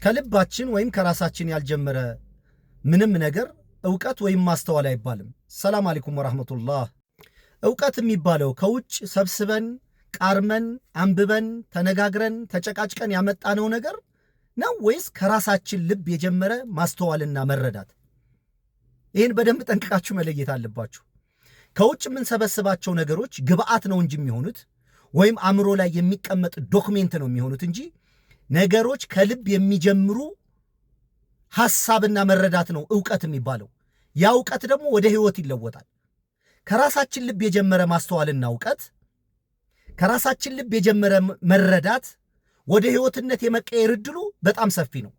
ከልባችን ወይም ከራሳችን ያልጀመረ ምንም ነገር ዕውቀት ወይም ማስተዋል አይባልም። ሰላም አለይኩም ወራህመቱላህ። ዕውቀት የሚባለው ከውጭ ሰብስበን ቃርመን አንብበን ተነጋግረን ተጨቃጭቀን ያመጣነው ነገር ነው ወይስ ከራሳችን ልብ የጀመረ ማስተዋልና መረዳት? ይህን በደንብ ጠንቅቃችሁ መለየት አለባችሁ። ከውጭ የምንሰበስባቸው ነገሮች ግብአት ነው እንጂ የሚሆኑት ወይም አእምሮ ላይ የሚቀመጥ ዶክሜንት ነው የሚሆኑት እንጂ ነገሮች ከልብ የሚጀምሩ ሐሳብና መረዳት ነው ዕውቀት የሚባለው። ያ ዕውቀት ደግሞ ወደ ህይወት ይለወጣል። ከራሳችን ልብ የጀመረ ማስተዋልና ዕውቀት፣ ከራሳችን ልብ የጀመረ መረዳት ወደ ህይወትነት የመቀየር ዕድሉ በጣም ሰፊ ነው።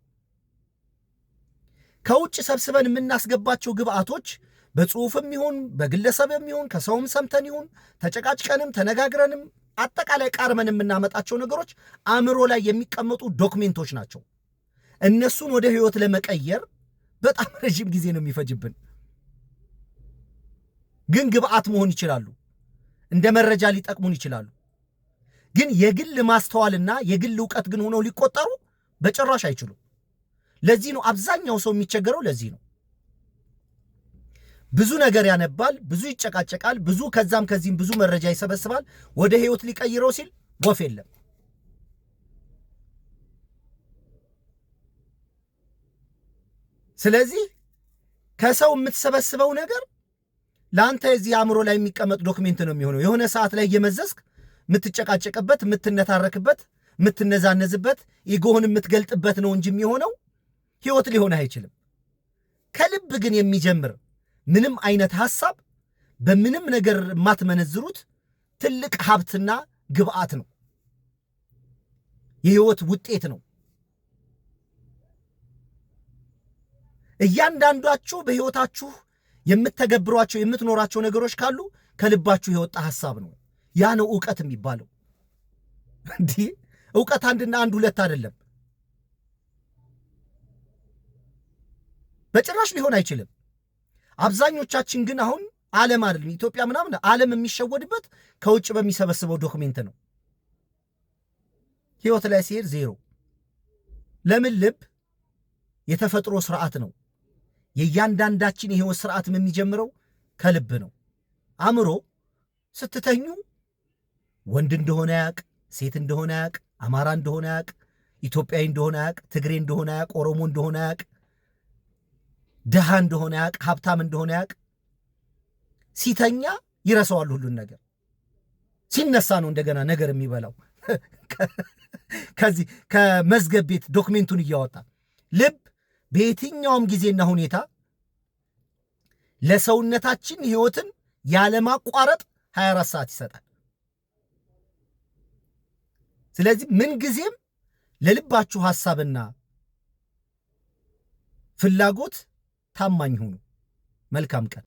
ከውጭ ሰብስበን የምናስገባቸው ግብአቶች በጽሁፍም ይሁን በግለሰብም ይሁን ከሰውም ሰምተን ይሁን ተጨቃጭቀንም ተነጋግረንም አጠቃላይ ቃርመን የምናመጣቸው ነገሮች አእምሮ ላይ የሚቀመጡ ዶክሜንቶች ናቸው። እነሱን ወደ ህይወት ለመቀየር በጣም ረጅም ጊዜ ነው የሚፈጅብን። ግን ግብአት መሆን ይችላሉ፣ እንደ መረጃ ሊጠቅሙን ይችላሉ። ግን የግል ማስተዋልና የግል ዕውቀት ግን ሆነው ሊቆጠሩ በጭራሽ አይችሉም። ለዚህ ነው አብዛኛው ሰው የሚቸገረው። ለዚህ ነው ብዙ ነገር ያነባል፣ ብዙ ይጨቃጨቃል፣ ብዙ ከዛም ከዚህም ብዙ መረጃ ይሰበስባል። ወደ ህይወት ሊቀይረው ሲል ወፍ የለም። ስለዚህ ከሰው የምትሰበስበው ነገር ለአንተ የዚህ አእምሮ ላይ የሚቀመጥ ዶክሜንት ነው የሚሆነው። የሆነ ሰዓት ላይ እየመዘዝክ የምትጨቃጨቅበት፣ የምትነታረክበት፣ የምትነዛነዝበት፣ ኢጎህን የምትገልጥበት ነው እንጂ የሚሆነው ህይወት ሊሆን አይችልም። ከልብ ግን የሚጀምር ምንም አይነት ሐሳብ በምንም ነገር የማትመነዝሩት ትልቅ ሀብትና ግብአት ነው። የህይወት ውጤት ነው። እያንዳንዳችሁ በህይወታችሁ የምትተገብሯቸው የምትኖራቸው ነገሮች ካሉ ከልባችሁ የወጣ ሐሳብ ነው። ያ ነው ዕውቀት የሚባለው። እንዲህ ዕውቀት አንድና አንድ ሁለት አይደለም፣ በጭራሽ ሊሆን አይችልም። አብዛኞቻችን ግን አሁን ዓለም አይደለም ኢትዮጵያ ምናምን ዓለም የሚሸወድበት ከውጭ በሚሰበስበው ዶክሜንት ነው። ህይወት ላይ ሲሄድ ዜሮ። ለምን? ልብ የተፈጥሮ ስርዓት ነው። የእያንዳንዳችን የህይወት ስርዓት የሚጀምረው ከልብ ነው። አእምሮ ስትተኙ ወንድ እንደሆነ ያቅ፣ ሴት እንደሆነ ያቅ፣ አማራ እንደሆነ ያቅ፣ ኢትዮጵያዊ እንደሆነ ያቅ፣ ትግሬ እንደሆነ ያቅ፣ ኦሮሞ እንደሆነ ያቅ፣ ድሃ እንደሆነ ያቅ፣ ሀብታም እንደሆነ ያቅ። ሲተኛ ይረሳዋል ሁሉን ነገር። ሲነሳ ነው እንደገና ነገር የሚበላው ከዚህ ከመዝገብ ቤት ዶክሜንቱን እያወጣ። ልብ በየትኛውም ጊዜና ሁኔታ ለሰውነታችን ህይወትን ያለማቋረጥ 24 ሰዓት ይሰጣል። ስለዚህ ምን ጊዜም ለልባችሁ ሐሳብና ፍላጎት ታማኝ ሁኑ። መልካም ቀን።